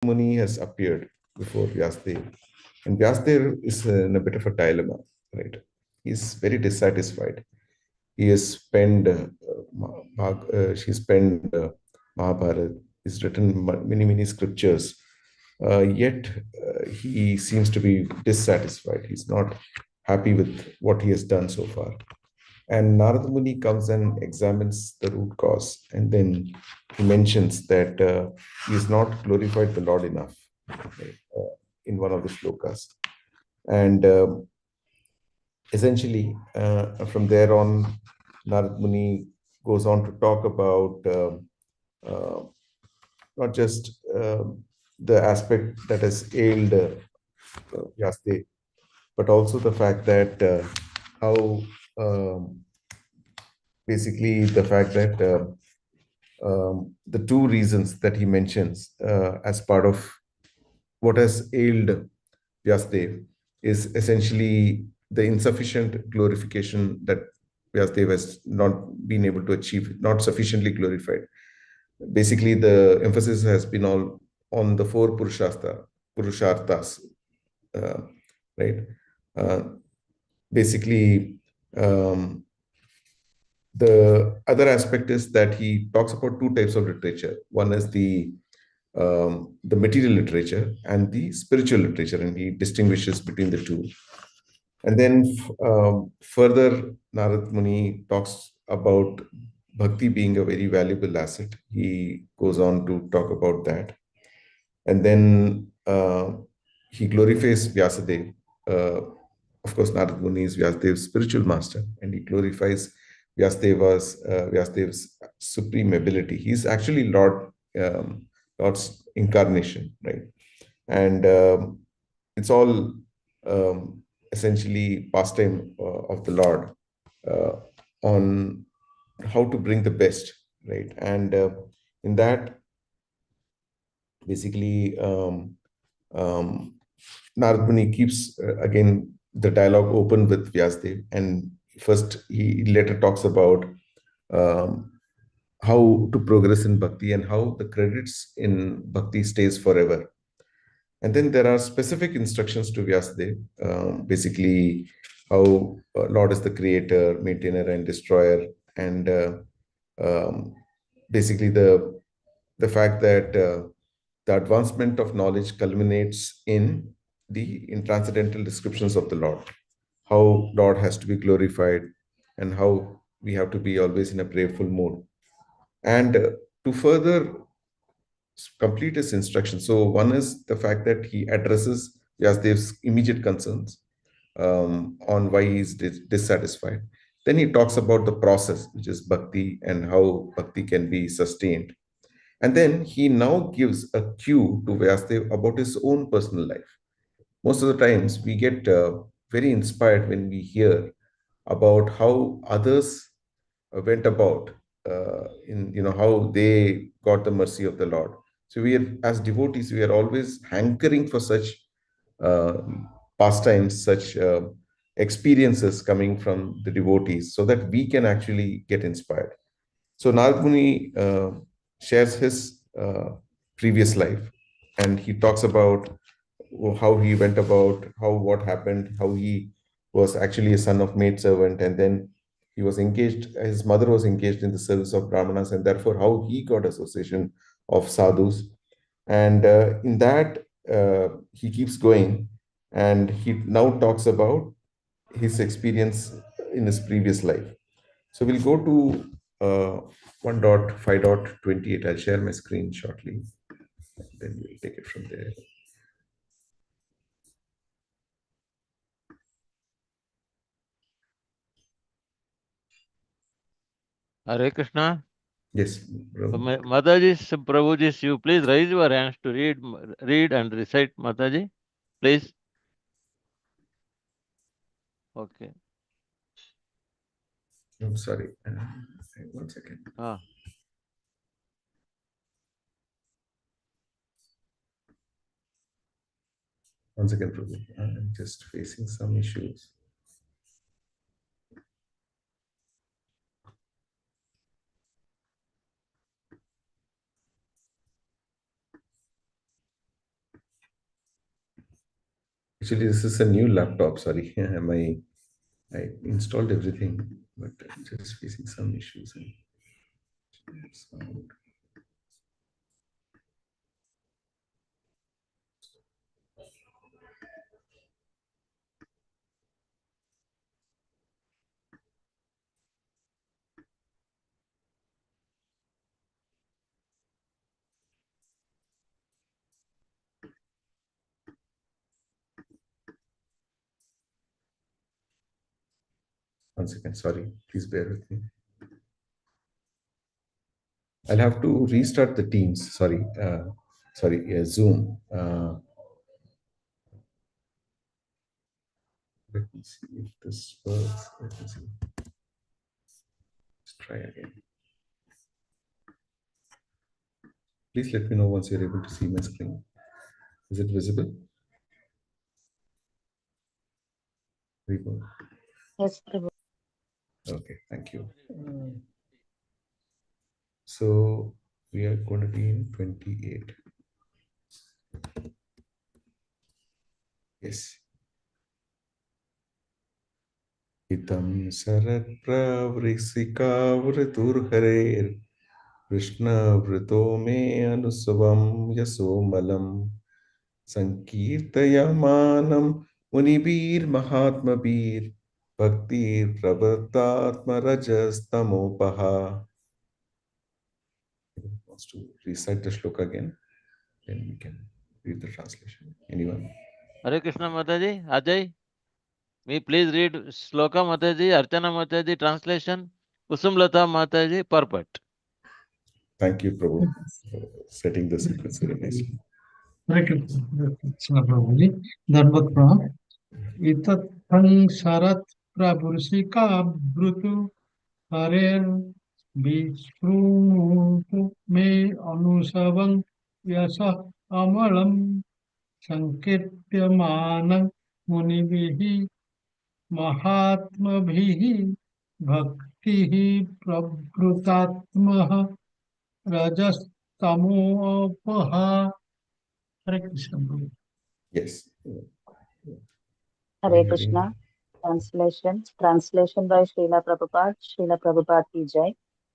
Muni has appeared before Vyasdev, and Vyasdev is in a bit of a dilemma, right? He's very dissatisfied. He has penned, she's penned Mahabharata. He's written many scriptures, yet he seems to be dissatisfied. He's not happy with what he has done so far. And Narada Muni comes and examines the root cause, and then he mentions that he has not glorified the Lord enough, right, in one of the shlokas. And essentially, from there on, Narada Muni goes on to talk about uh, not just the aspect that has ailed Vyasadeva, but also the fact that how basically the fact that the two reasons that he mentions as part of what has ailed Vyasadeva is essentially the insufficient glorification that Vyasadeva has not been able to achieve, not sufficiently glorified. Basically, the emphasis has been all on the four purusharthas, uh, right? Uh, basically, um, the other aspect is that he talks about two types of literature. One is the material literature and the spiritual literature, and he distinguishes between the two. And then further, Narad Muni talks about bhakti being a very valuable asset. He goes on to talk about that. And then he glorifies Vyasadeva. Of course, Narad Muni is Vyasadev's spiritual master, and he glorifies Vyasadev's supreme ability. He's actually Lord's incarnation, right? And it's all essentially pastime of the Lord uh, on how to bring the best, right? And in that, basically, um, Narad Muni keeps again the dialogue open with Vyasdev, and first he later talks about um, how to progress in bhakti and how the credits in bhakti stays forever. And then there are specific instructions to Vyasadeva, basically how Lord is the creator, maintainer, and destroyer, and um, basically the fact that the advancement of knowledge culminates in transcendental descriptions of the Lord, how Lord has to be glorified, and how we have to be always in a prayerful mood. And to further complete his instruction. So one is the fact that he addresses Vyasdev's immediate concerns on why he is dissatisfied. Then he talks about the process, which is bhakti, and how bhakti can be sustained. And then he now gives a cue to Vyasdev about his own personal life. Most of the times we get very inspired when we hear about how others went about in how they got the mercy of the Lord. So we are, as devotees, we are always hankering for such uh, pastimes, such experiences coming from the devotees, so that we can actually get inspired. So Narad Muni shares his previous life, and he talks about how he went about, how what happened, how he was actually a son of maidservant, and then he was engaged. His mother was engaged in the service of brahmanas, and therefore how he got association of sadhus. And in that, he keeps going, and he now talks about his experience in his previous life. So we'll go to 1.5.28. I'll share my screen shortly. Then we'll take it from there. Hare Krishna. Yes, bro. Mataji, Prabhuji, you please raise your hands to read and recite, Mataji. Please. Okay. I'm sorry. 1 second. Ah. 1 second, Prabhu. I'm just facing some issues. Actually, this is a new laptop. Sorry, I installed everything, but I'm just facing some issues. Sound. One second, sorry. Please bear with me. I'll have to restart the Teams. Sorry, Zoom. Let me see if this works. Let me see. Let's try again. Please let me know once you're able to see my screen. Is it visible? People. Yes, Prabhu. Okay, thank you. So we are going to be in 28. Yes. Itam sarat pravriksikavrturharer Krishna vrito me anusavam yasomalam Sankirtayamanam munibir mahatmabir Bhaktir prabhatatma rajas tamopaha. Wants to recite the shloka again, then we can read the translation. Anyone? Hare Krishna Mataji, Ajay, may please read Shloka Mataji, Archana Mataji translation, Kusumlata Mataji, purport. Thank you, Prabhu, for setting the sequence very nicely. Hare Krishna Prabhuji. Dharmat Prabhu. Itat sarat prabursika brutu harer visprutu me anusavam yasa amalam sankirtyamanam munibihi mahatmabhihi bhaktihi prabhutatmaha rajastamopaha. Hare Krishna Prabhu. Yes. Hare Krishna. Translation by Srila Prabhupada. Srila Prabhupada ki jai.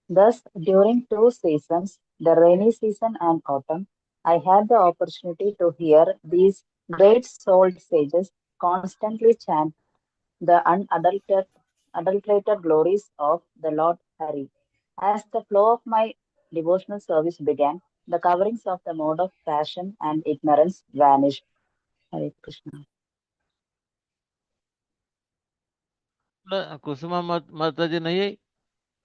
Thus, during 2 seasons, the rainy season and autumn, I had the opportunity to hear these great souled sages constantly chant the unadulterated glories of the Lord Hari. As the flow of my devotional service began, the coverings of the mode of passion and ignorance vanished. Hare Krishna. Kusuma Mataji nahi.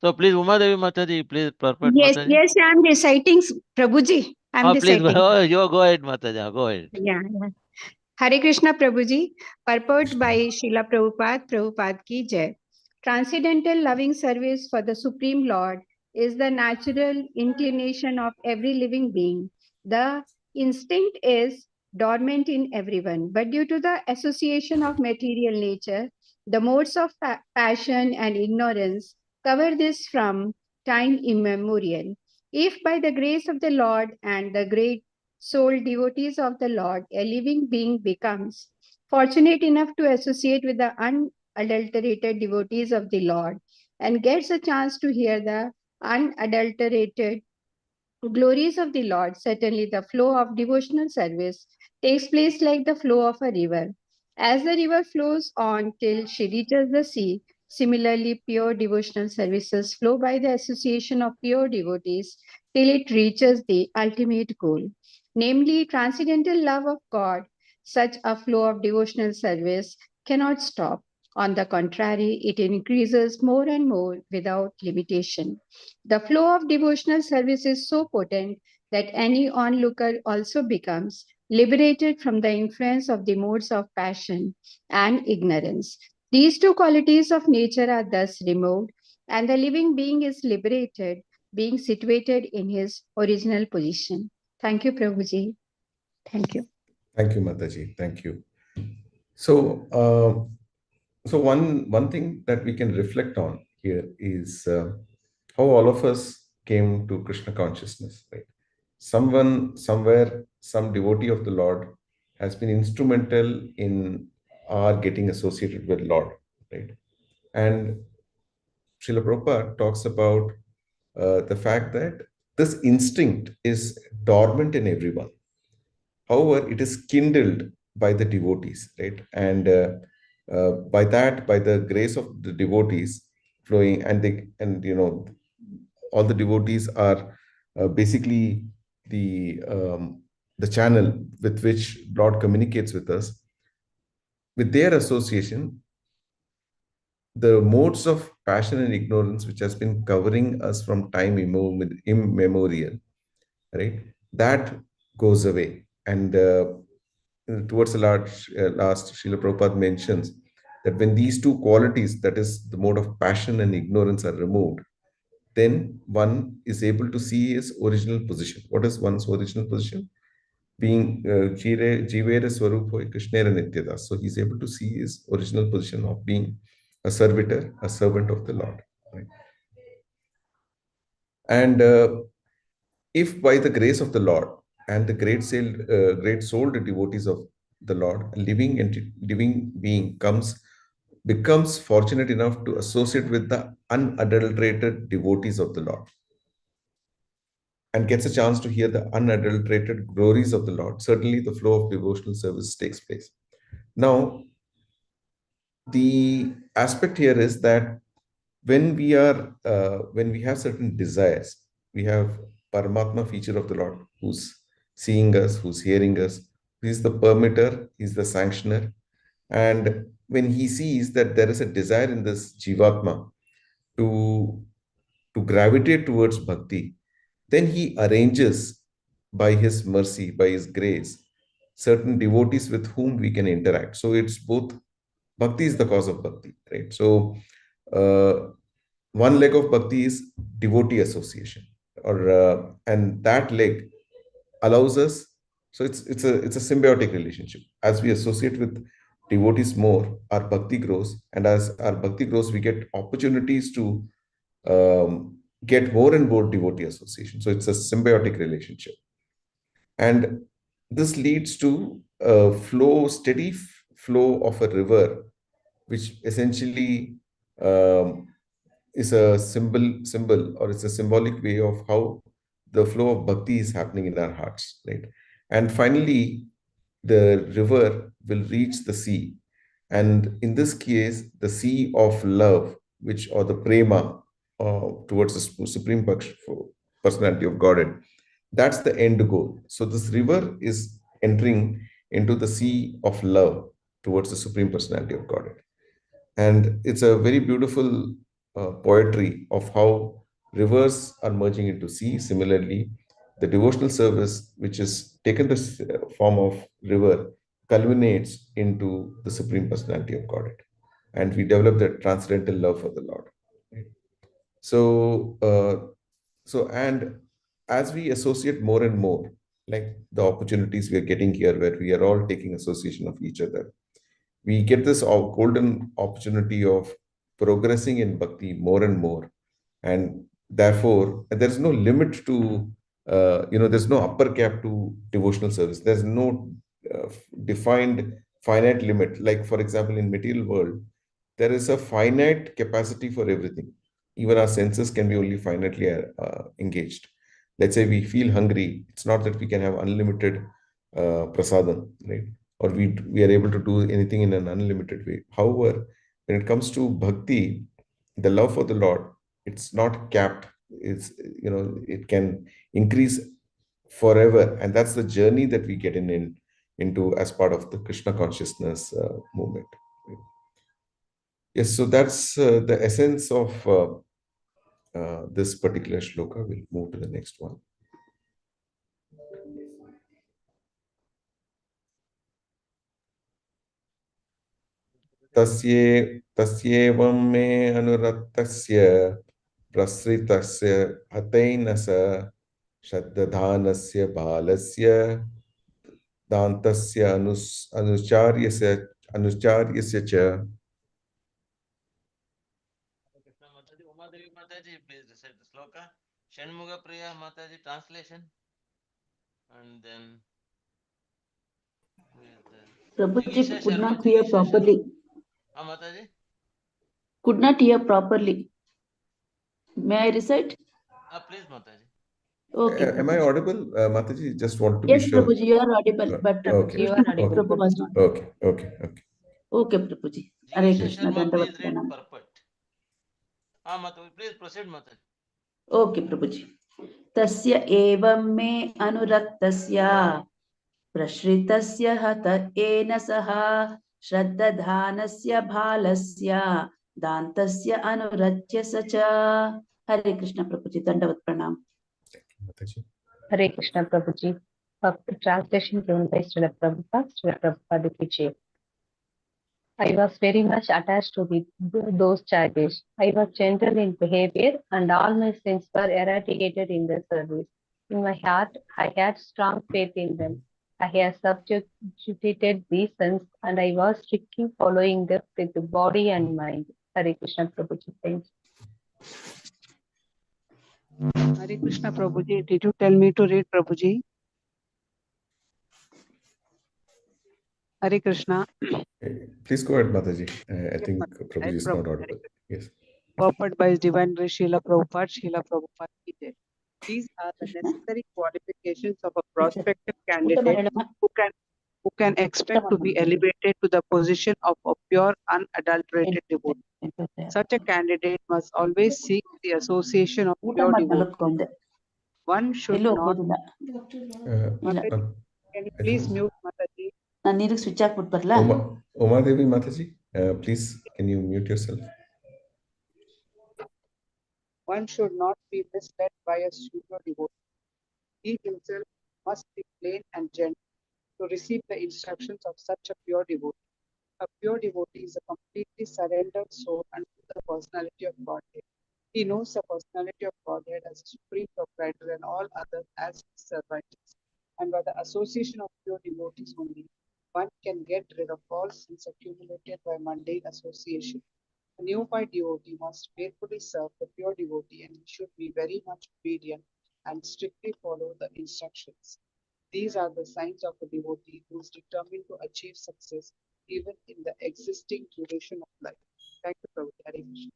So please, Uma Devi Mataji, please purport Yes, Mataji. yes, I'm reciting, Prabhuji. I'm Please, reciting. you go ahead Mataji, go ahead. Yeah, yeah. Hare Krishna, Prabhuji. Purport by Srila Prabhupada, Prabhupada ki jai. Transcendental loving service for the Supreme Lord is the natural inclination of every living being. The instinct is dormant in everyone, but due to the association of material nature, the modes of passion and ignorance cover this from time immemorial. If by the grace of the Lord and the great soul devotees of the Lord, a living being becomes fortunate enough to associate with the unadulterated devotees of the Lord and gets a chance to hear the unadulterated glories of the Lord. Certainly, the flow of devotional service takes place like the flow of a river. As the river flows on till she reaches the sea, similarly, pure devotional services flow by the association of pure devotees till it reaches the ultimate goal, namely, transcendental love of God. Such a flow of devotional service cannot stop. On the contrary, it increases more and more without limitation. The flow of devotional service is so potent that any onlooker also becomes liberated from the influence of the modes of passion and ignorance. These two qualities of nature are thus removed, and the living being is liberated, being situated in his original position. Thank you, Prabhuji. Thank you. Thank you, Mataji. Thank you. So, so one thing that we can reflect on here is how all of us came to Krishna consciousness, right? Someone, somewhere, some devotee of the Lord has been instrumental in our getting associated with Lord, right? And Srila Prabhupada talks about the fact that this instinct is dormant in everyone. However, it is kindled by the devotees, right? And by that, by the grace of the devotees flowing, and all the devotees are basically the channel with which Lord communicates with us. With their association, the modes of passion and ignorance which has been covering us from time immemorial, right? That goes away. And towards the last, Srila Prabhupada mentions that when these two qualities, that is the mode of passion and ignorance, are removed, then one is able to see his original position. What is one's original position? Being Jivera Swarupo Krishnera Nityada. So he's able to see his original position of being a servitor, a servant of the Lord. Right? And if by the grace of the Lord and the great souled devotees of the Lord, a living being becomes fortunate enough to associate with the unadulterated devotees of the Lord and gets a chance to hear the unadulterated glories of the Lord, certainly the flow of devotional service takes place. Now, the aspect here is that when we have certain desires, we have Paramatma feature of the Lord who's seeing us, who's hearing us. He's the permitter, he's the sanctioner. And when he sees that there is a desire in this Jivatma to, to gravitate towards bhakti, then he arranges by his mercy, by his grace, certain devotees with whom we can interact. So it's both bhakti is the cause of bhakti, right? So uh, one leg of bhakti is devotee association, or and that leg allows us. So it's a symbiotic relationship. As we associate with devotees more, our bhakti grows, and as our bhakti grows, we get opportunities to get more and more devotee association. So it's a symbiotic relationship, and this leads to a steady flow of a river, which essentially um, is a symbol, or it's a symbolic way of how the flow of bhakti is happening in our hearts, right? And finally, the river will reach the sea, and in this case, the sea of love, which or the prema towards the supreme personality of Godhead, that's the end goal. So this river is entering into the sea of love towards the supreme personality of Godhead. And it's a very beautiful poetry of how rivers are merging into sea. Similarly, the devotional service, which is taken the form of river, culminates into the Supreme Personality of Godhead. And we develop that transcendental love for the Lord. Right? So, and as we associate more and more, like the opportunities we are getting here, where we are all taking association of each other, we get this golden opportunity of progressing in bhakti more and more, and therefore there's no limit to there's no upper cap to devotional service. There's no defined finite limit. Like for example, in material world, there is a finite capacity for everything. Even our senses can be only finitely engaged. Let's say we feel hungry, it's not that we can have unlimited prasadam, right? Or we are able to do anything in an unlimited way. However, when it comes to bhakti, the love for the Lord, it's not capped. It's it can increase forever, and that's the journey that we get into as part of the Krishna consciousness movement. Yes, so that's the essence of this particular shloka. We'll move to the next one. तस्येवं मे अनुरक्तस्य प्रसृतस्य हतेन स श्रद्धानस्य बालस्य दान्तस्य अनुचार्यस्य च. Krishna Mataji, Umadevi Mataji, please recite the sloka. Shanmuga Priya Mataji, translation. And then we Prabhuji could not hear properly. Mataji? Could not hear properly. May I recite? Please, Mataji. Okay. Am I Prabhuji. audible, Mataji? Just want to Yes, be sure. Prabhuji, you are audible, but Okay. You are Krishna audible. Prabhu was not. Okay. Okay. Okay. Okay, Prabhuji. Hare Jigisha Krishna, Sharma, Dandavat please read Pranam. purport. Mataji, please proceed, Mataji. Okay, Prabhuji. Tasya evam me anuraktasya prashritasya hata ena saha shraddadhanasya bhalasya dantasya anuratya sacha. Hare Krishna, Prabhuji. Dandavat Pranam. Mataji. Hare Krishna Prabhuji. Translation given by Srila Prabhupada ki jai. I was very much attached to those childish. I was gentle in behavior and all my sins were eradicated in their service. In my heart, I had strong faith in them. I had subjugated these sins and I was strictly following them with the body and mind. Hare Krishna Prabhuji. Thank you. Hare Krishna Prabhuji, did you tell me to read Prabhuji? Hare Krishna. Please go ahead, Mataji. I Yes, think Mataji. Prabhuji is not audible. Yes. Purport by His Divine Grace Srila Prabhupada ki jai. These are the necessary qualifications of a prospective candidate who can expect to be elevated to the position of a pure, unadulterated devotee. Such a candidate must always seek the association of pure devotees. One should not. Mataji, can you please mute Mataji? ನಾನು switch ಹಾಕ್ಬಿಟ್ಟು Uma Devi Mataji, please, can you mute yourself? One should not be misled by a pseudo devotee. He himself must be plain and gentle to receive the instructions of such a pure devotee. A pure devotee is a completely surrendered soul unto the personality of Godhead. He knows the personality of Godhead as a supreme proprietor and all others as his servitors. And by the association of pure devotees only, one can get rid of all sins accumulated by mundane association. A neophyte devotee must faithfully serve the pure devotee and he should be very much obedient and strictly follow the instructions. These are the signs of a devotee who is determined to achieve success even in the existing duration of life. Thank you, Prabhu. Hare Krishna.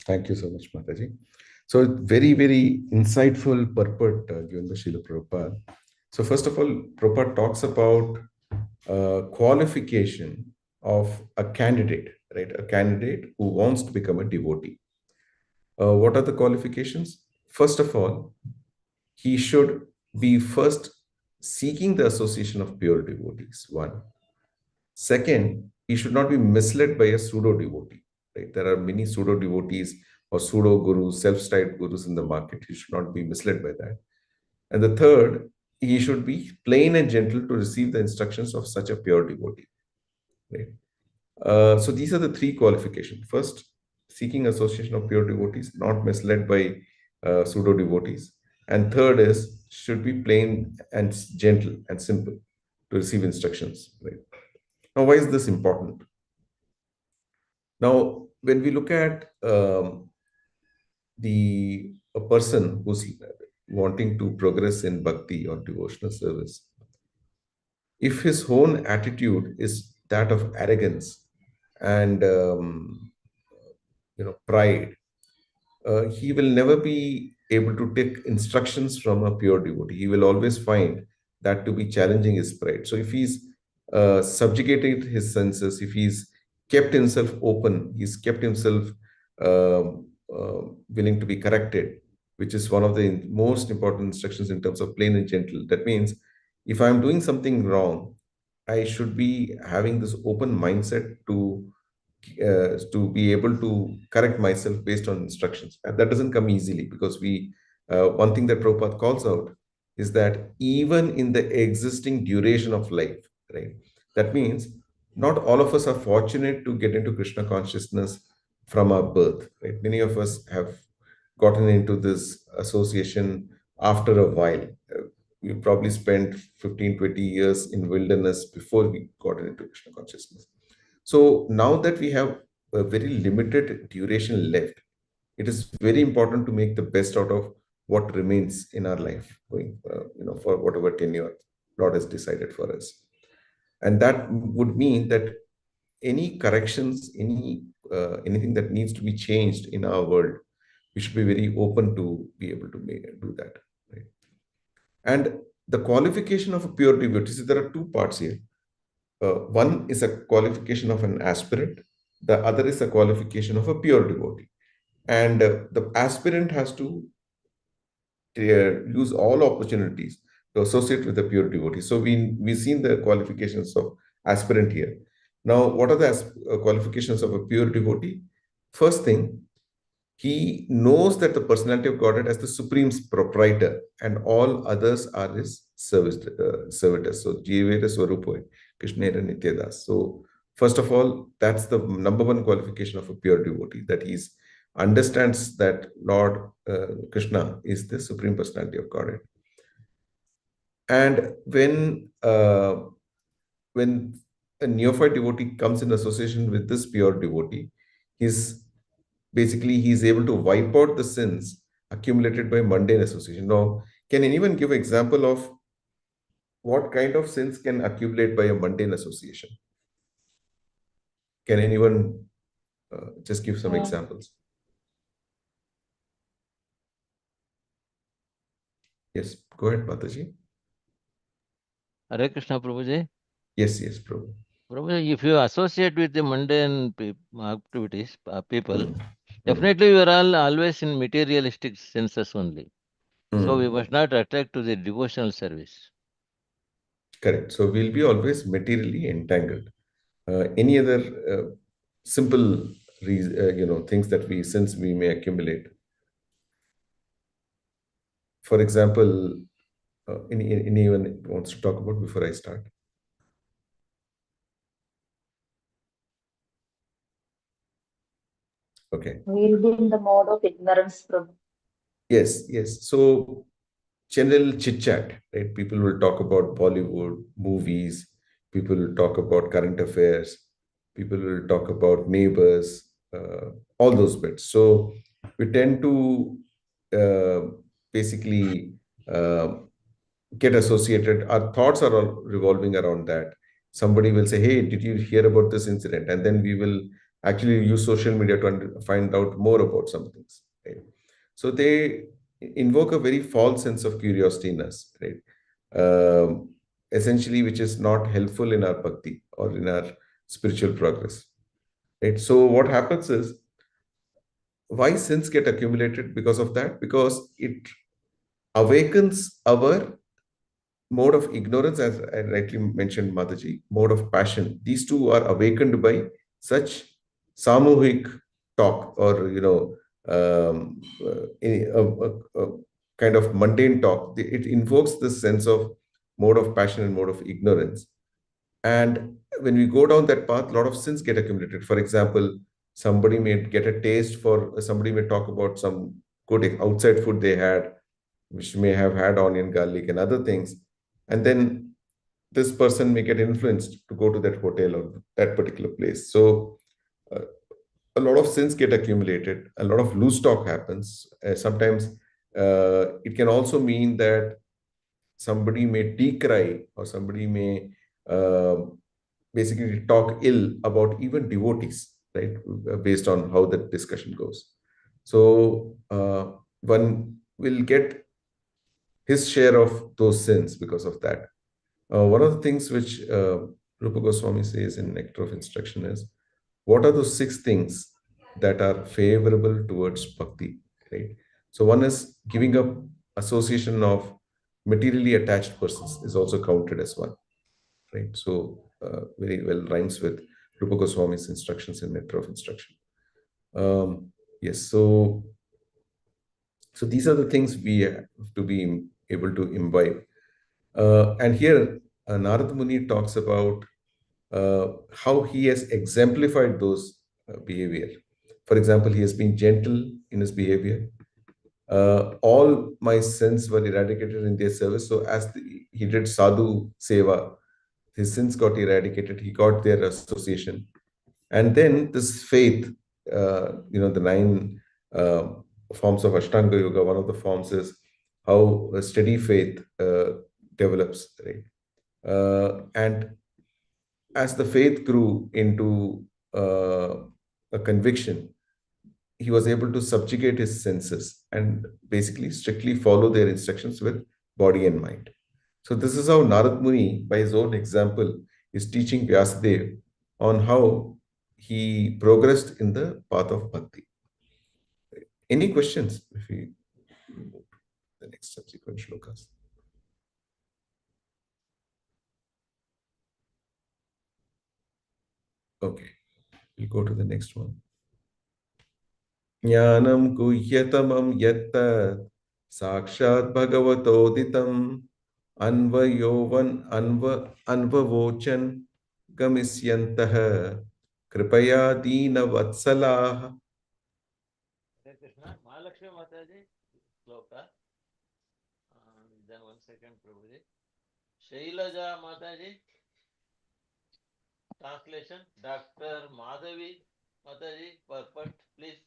Thank you so much, Mataji. So very, very insightful purport given by Srila Prabhupada. So first of all, Prabhupada talks about qualification of a candidate, right? A candidate who wants to become a devotee. What are the qualifications? First of all, he should be first seeking the association of pure devotees, one. Second, he should not be misled by a pseudo devotee, right? There are many pseudo devotees or pseudo gurus, self-styled gurus in the market. He should not be misled by that. And the third, he should be plain and gentle to receive the instructions of such a pure devotee, right? So these are the three qualifications. First, seeking association of pure devotees, not misled by pseudo devotees. And third is, should be plain and gentle and simple to receive instructions, right? Now, why is this important? Now, when we look at a person who's wanting to progress in bhakti or devotional service, if his own attitude is that of arrogance and pride, he will never be able to take instructions from a pure devotee. He will always find that to be challenging his pride. So if he's subjugated his senses, if he's kept himself open, he's kept himself willing to be corrected, which is one of the most important instructions in terms of plain and gentle. That means if I'm doing something wrong, I should be having this open mindset to be able to correct myself based on instructions. And that doesn't come easily, because one thing that Prabhupada calls out is that even in the existing duration of life, right? That means not all of us are fortunate to get into Krishna consciousness from our birth, right? Many of us have gotten into this association after a while. We probably spent 15-20 years in wilderness before we got into Krishna consciousness. So now that we have a very limited duration left, it is very important to make the best out of what remains in our life, going for whatever tenure Lord has decided for us. And that would mean that any corrections, anything that needs to be changed in our world, we should be very open to be able to do that. Right? And the qualification of a pure devotee, see, there are two parts here. One is a qualification of an aspirant, the other is a qualification of a pure devotee. And the aspirant has to use all opportunities to associate with the pure devotee. So we've seen the qualifications of aspirant here. Now, what are the qualifications of a pure devotee? First thing, he knows that the personality of Godhead as the supreme proprietor and all others are his servitors. So, Jivera Swarupoy, Krishnera Nityadas. So, first of all, that's the number one qualification of a pure devotee, that he understands that Lord Krishna is the supreme personality of Godhead. And when a neophyte devotee comes in association with this pure devotee, he's able to wipe out the sins accumulated by mundane association. Now, can anyone give an example of what kind of sins can accumulate by a mundane association? Can anyone just give some examples? Yes, go ahead, Mataji. Hare Krishna, Prabhuji. Yes, Prabhu. Prabhuji, if you associate with the mundane activities, people, definitely you are always in materialistic senses only. So we must not attract to the devotional service. Correct. So we'll be always materially entangled. Any other simple things that sins we may accumulate? For example, anyone wants to talk about before I start? Okay. We'll be in the mode of ignorance, Prabhu. Yes. So general chit chat, right? People will talk about Bollywood movies. People will talk about current affairs. People will talk about neighbors, all those bits. So we tend to basically get associated. Our thoughts are all revolving around that. Somebody will say, "Hey, did you hear about this incident?" And then we will actually use social media to find out more about some things. Right? So they invoke a very false sense of curiosity in us, right? Essentially, which is not helpful in our bhakti or in our spiritual progress. Right? So what happens is, why sins get accumulated because of that? Because it awakens our mode of ignorance, as I rightly mentioned, Mataji, mode of passion. These two are awakened by such samuhik talk, or a kind of mundane talk. It invokes this sense of mode of passion and mode of ignorance. And when we go down that path, a lot of sins get accumulated. For example, somebody may get a taste for, somebody may talk about some good outside food they had, which may have had onion, garlic, and other things. And then this person may get influenced to go to that hotel or that particular place. So a lot of sins get accumulated, a lot of loose talk happens. Sometimes it can also mean that somebody may decry, or somebody may basically talk ill about even devotees, right? Based on how the discussion goes. So one will get his share of those sins because of that. One of the things which Rupa Goswami says in Nectar of Instruction is, what are those 6 things that are favorable towards bhakti, right? So one is giving up association of materially attached persons is also counted as one, right? So very well rhymes with Rupa Goswami's instructions in Nectar of Instruction. Yes, so these are the things we have to be able to imbibe. And here, Narad Muni talks about how he has exemplified those behavior. For example, he has been gentle in his behavior. All my sins were eradicated in their service. So as he did sadhu seva, his sins got eradicated. He got their association. And then this faith, the 9 forms of Ashtanga Yoga, one of the forms is how a steady faith develops, right? And as the faith grew into a conviction, he was able to subjugate his senses and basically strictly follow their instructions with body and mind. So this is how Narad Muni, by his own example, is teaching Vyasadeva on how he progressed in the path of bhakti. Any questions if we move to the next subsequent shlokas? Okay, we'll go to the next one. Jnanam guhyatamam yatta sakshat bhagavatoditam anvavochan gamisyantah kripaya dina vatsalah. Hare Krishna. Mahalakshmi Mataji, Sloka. Then 1 second, Prabhuji. Shailaja Mataji, translation. Dr. Madhavi Mataji, purport, please.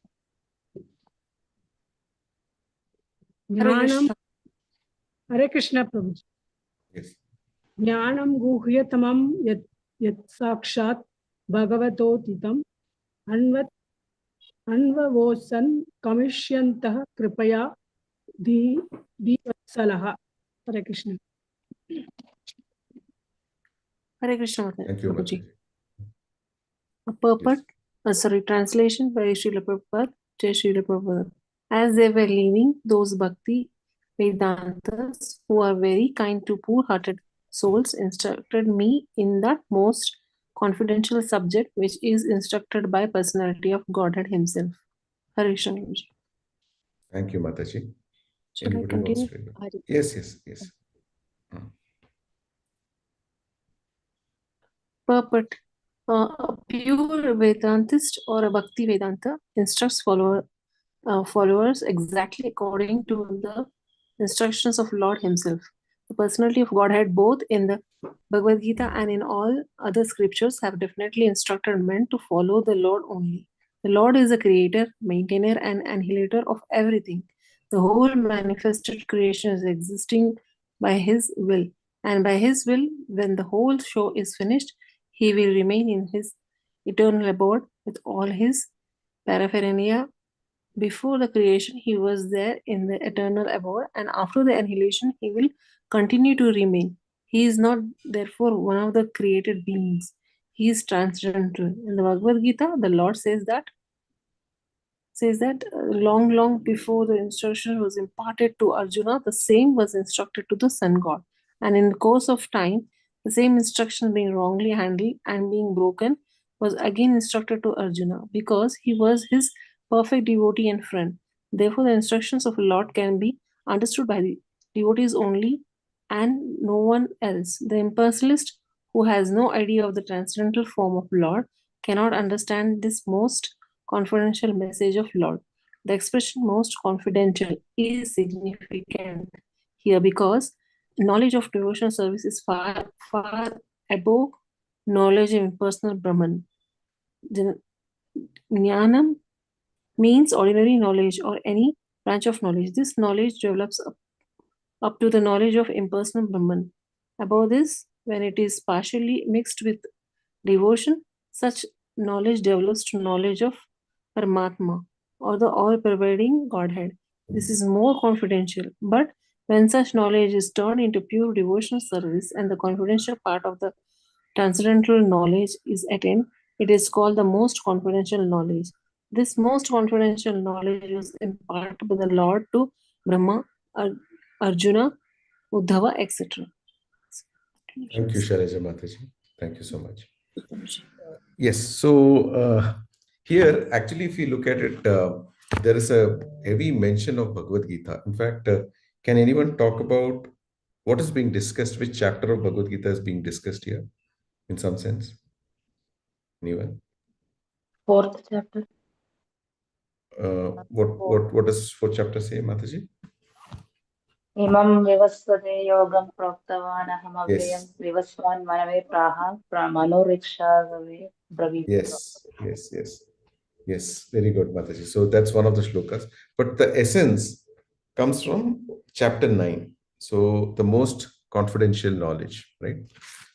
Jnanam, Hare Krishna Prabhu. Yes. Jnanam guhyatamam yat sakshat bhagavato titam anvavosan kamishyantah kripaya divatsalaha. Hare Krishna. Hare Krishna. Thank you, Prabhuji. Mataji. A purport, translation by Srila Prabhupada, Jai Srila Prabhupada. As they were leaving, those Bhakti Vedantas who are very kind to poor-hearted souls instructed me in that most confidential subject which is instructed by personality of Godhead himself. Hare Krishna. Thank you, Mataji. Should I Anybody wants continue? to? Yes. Purport. A pure Vedantist or a Bhakti Vedanta instructs followers exactly according to the instructions of Lord himself. The personality of Godhead, both in the Bhagavad Gita and in all other scriptures, have definitely instructed men to follow the Lord only. The Lord is the creator, maintainer, and annihilator of everything. The whole manifested creation is existing by his will, and by his will, when the whole show is finished, he will remain in his eternal abode with all his paraphernalia. Before the creation, he was there in the eternal abode, and after the annihilation, he will continue to remain. He is not, therefore, one of the created beings. He is transcendental. In the Bhagavad Gita, the Lord says that long before the instruction was imparted to Arjuna, the same was instructed to the sun god. And in the course of time, the same instruction being wrongly handled and being broken was again instructed to Arjuna because he was his perfect devotee and friend. Therefore, the instructions of the Lord can be understood by the devotees only and no one else. The impersonalist who has no idea of the transcendental form of Lord cannot understand this most confidential message of Lord. The expression most confidential is significant here because knowledge of devotional service is far above knowledge of impersonal Brahman. Jnanam means ordinary knowledge or any branch of knowledge. This knowledge develops up to the knowledge of impersonal Brahman. Above this, when it is partially mixed with devotion, such knowledge develops to knowledge of Paramatma or the all-pervading Godhead. This is more confidential, but when such knowledge is turned into pure devotional service and the confidential part of the transcendental knowledge is attained, it is called the most confidential knowledge. This most confidential knowledge was imparted by the Lord to Brahma, Arjuna, Uddhava, etc. Thank you, Shailaja Mataji. Thank you so much. Yes, so here, actually, if you look at it, there is a heavy mention of Bhagavad Gita. In fact, can anyone talk about what is being discussed? Which chapter of Bhagavad Gita is being discussed here, in some sense? Anyone? Fourth chapter. What does fourth chapter say, Mataji? Imam vivasvate yogam proktavan ahamavayam Yes. vivasvan manave praha manoriksha bravit. Yes. Very good, Mataji. So that's one of the shlokas. But the essence comes from chapter 9. So the most confidential knowledge, right?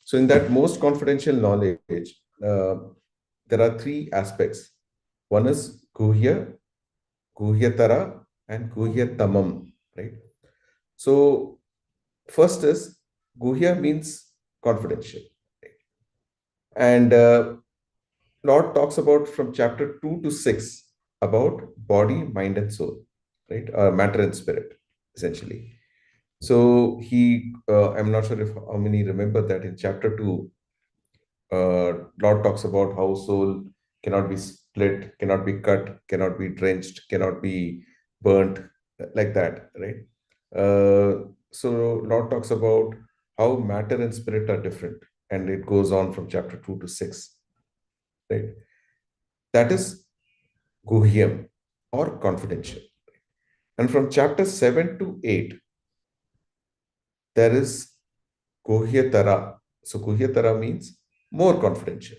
So in that most confidential knowledge, there are three aspects. One is Guhya, Guhyatara, and Guhyatamam, right? So first is Guhya means confidential. Right? And Lord talks about from chapter 2 to 6 about body, mind, and soul, right? Matter and spirit, essentially. So I'm not sure if how many remember that in chapter 2, Lord talks about how soul cannot be split, cannot be cut, cannot be drenched, cannot be burnt, like that, right? So Lord talks about how matter and spirit are different, and it goes on from chapter 2 to 6, right? That is Guhyam or confidential. And from chapter 7 to 8, there is Guhyatara. So Guhyatara means more confidential.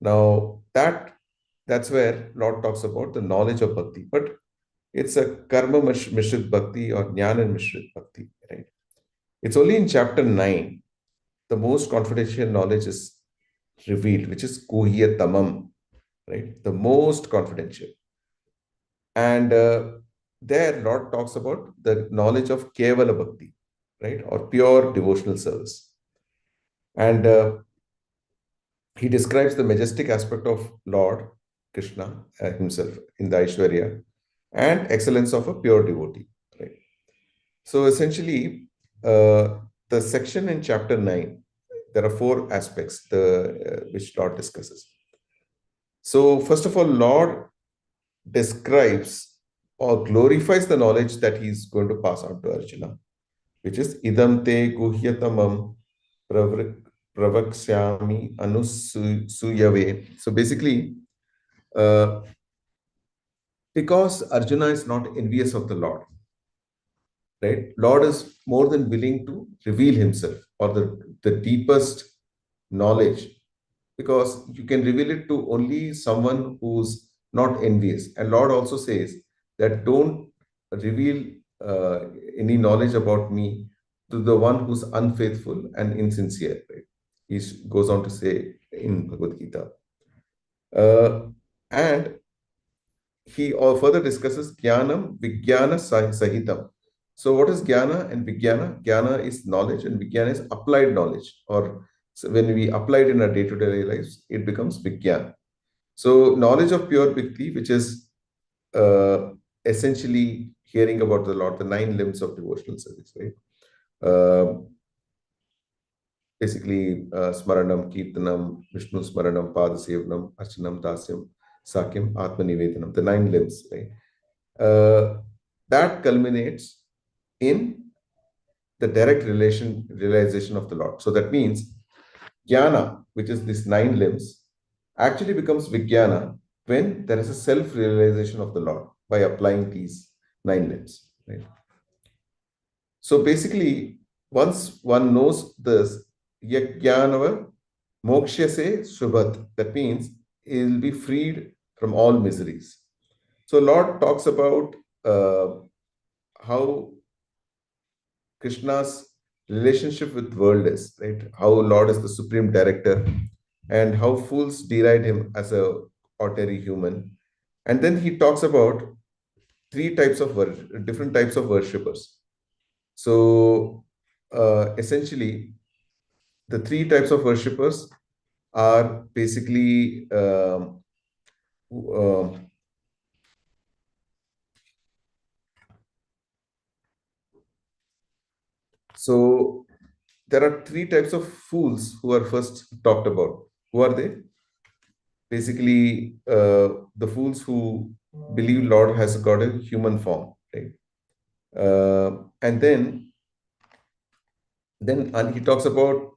Now that's where Lord talks about the knowledge of bhakti, but it's a karma mishrit bhakti or jnana mishrit bhakti, right? It's only in chapter 9 the most confidential knowledge is revealed, which is Guhyatamam, right? The most confidential. And there Lord talks about the knowledge of Kevala bhakti, right? Or pure devotional service. And he describes the majestic aspect of Lord Krishna himself in the Aishwarya and excellence of a pure devotee. Right? So essentially, the section in chapter 9, there are four aspects which Lord discusses. So first of all, Lord describes or glorifies the knowledge that he is going to pass on to Arjuna, which is idam te guhyatamam pravaksyami anusuyave. So basically, because Arjuna is not envious of the Lord, right? Lord is more than willing to reveal himself or the deepest knowledge, because you can reveal it to only someone who's not envious. And Lord also says that don't reveal any knowledge about me to the one who's unfaithful and insincere. Right? He goes on to say in Bhagavad Gita. And he further discusses Jnanam, Vijnana Sahitam. So what is Jnana and Vijnana? Jnana is knowledge and Vijnana is applied knowledge. Or so when we apply it in our day-to-day lives, it becomes Vijnana. So knowledge of pure Bhakti, which is essentially hearing about the Lord, the 9 limbs of devotional service, right? Basically, Smaranam, Kirtanam, Vishnu Smaranam, Padasevanam, Archanam, Dasyam, Sakyam, Atmanivedanam, the 9 limbs, right? That culminates in the direct realization of the Lord. So that means Jnana, which is these 9 limbs, actually becomes Vijnana when there is a self-realization of the Lord by applying these 9 limbs. Right? So basically, once one knows this, Yajnanava Mokshase Shubhat, that means he will be freed from all miseries. So Lord talks about how Krishna's relationship with world is, right? How Lord is the supreme director and how fools deride him as a ordinary human. And then he talks about different types of worshippers. So essentially, the 3 types of worshippers are basically so there are 3 types of fools who are first talked about. Who are they? Basically, the fools who believe Lord has got a human form, right? And then he talks about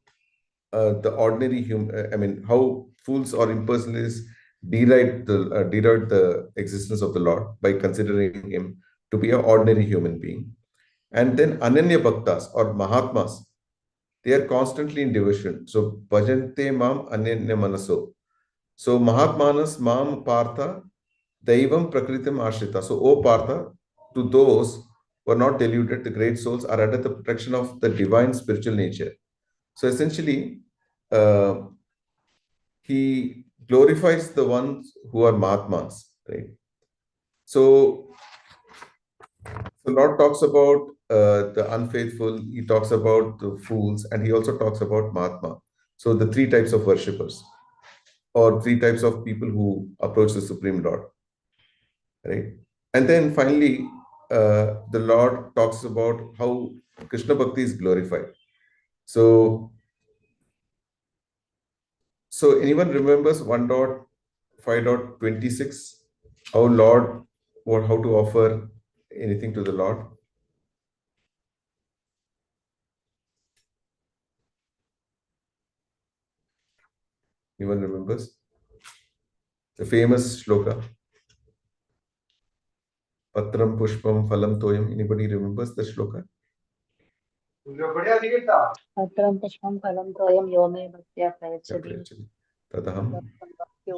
the ordinary human. I mean, how fools or impersonalists deride the existence of the Lord by considering him to be an ordinary human being. And then Ananya Bhaktas or Mahatmas, they are constantly in devotion. So Bhajante Mam Ananya Manaso. So Mahatmanas Mam Partha Daivam Prakritam Ashrita. So O Partha, to those who are not deluded, the great souls are under the protection of the divine spiritual nature. So essentially, he glorifies the ones who are Mahatmas, right? So Lord talks about the unfaithful, he talks about the fools, and he also talks about Mahatma. So the three types of worshippers, or three types of people who approach the Supreme Lord, right? And then finally, the Lord talks about how Krishna Bhakti is glorified. So anyone remembers 1.5.26? How Lord, or how to offer anything to the Lord? Anyone remembers? The famous shloka. Patram Pushpam Phalam Toyam. Anybody remembers the shloka? Patram pushpam phalam toyam yo me bhaktya prayachati. Actually, Tadaham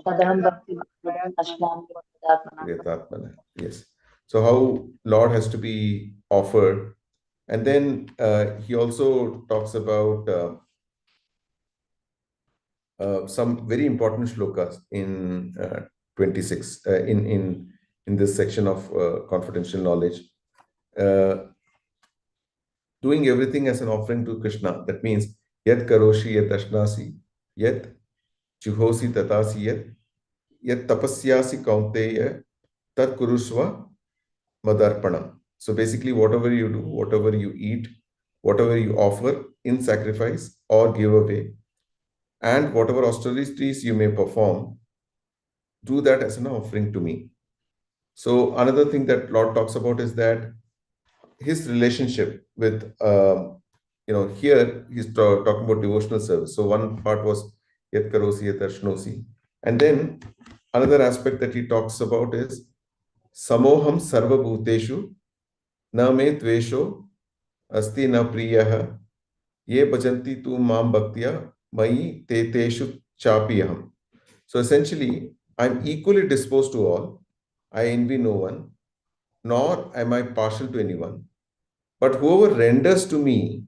Tadaham bhakti ashnami vadatmana. Yatatmana. Yes. So how Lord has to be offered. And then he also talks about some very important shlokas in 26 in this section of confidential knowledge. Doing everything as an offering to Krishna. That means yat karoshi yat ashnasi yat juhosi tatasi yat tapasyasi kaunteya tat kurusva madarpanam. So basically, whatever you do, whatever you eat, whatever you offer in sacrifice or give away, and whatever austerities you may perform, do that as an offering to me. So another thing that Lord talks about is that his relationship with, here he's talking about devotional service. So one part was yat karosi yat arshnosi. And then another aspect that he talks about is samoham sarva bhuteshu na me tvesho asti na priyah ye bhajanti tu mam bhaktya mai te teshu chapiyaham. So essentially, I'm equally disposed to all. I envy no one, nor am I partial to anyone. But whoever renders to me